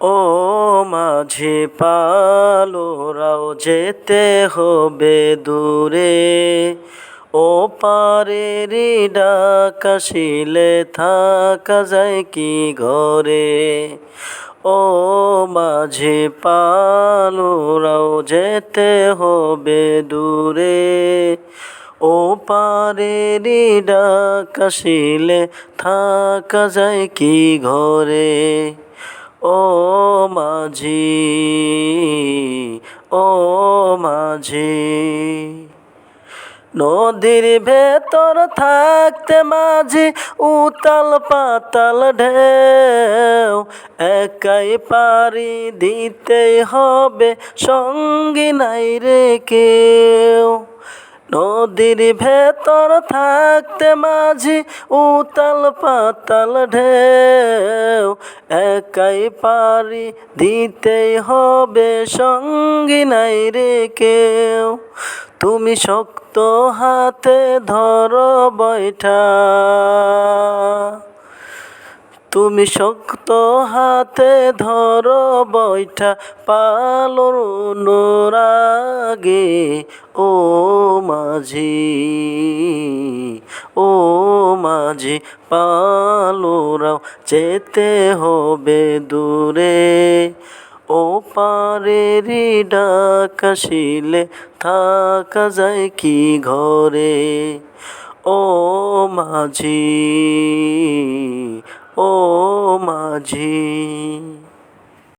ও মাঝি পালোরাও যেতে হবে দূরে, ও পারেরই ডাক আসিলে থাকা যায় কি ঘরে। ও মাঝি পালোরাও যেতে হবে দূরে, ও পারেরই ডাক আসিলে থাকা যায় কি ঘরে। ও মাঝি, ও মাঝি, নদীর ভেতর থাকতে মাঝি উতাল পাতাল ঢেউ, একাই পারি দিতেই হবে সঙ্গী নাই রে কেউ। নদীর ভেতর থাকতে মাঝি উতাল পাতাল ঢেউ, একাই পারি দিতেই হবে সঙ্গী নাই রে কেউ। তুমি শক্ত হাতে ধরো বৈঠা, তুমি শক্ত হাতে ধরো বৈঠা পালোর অনুরাগে। ও মাঝি, ও মাঝি পালোরাও যেতে হবে দূরে, ও পারেরই ডাক আসিলে থাকা যায় কি ঘরে। ও মাঝি, ও মাঝি।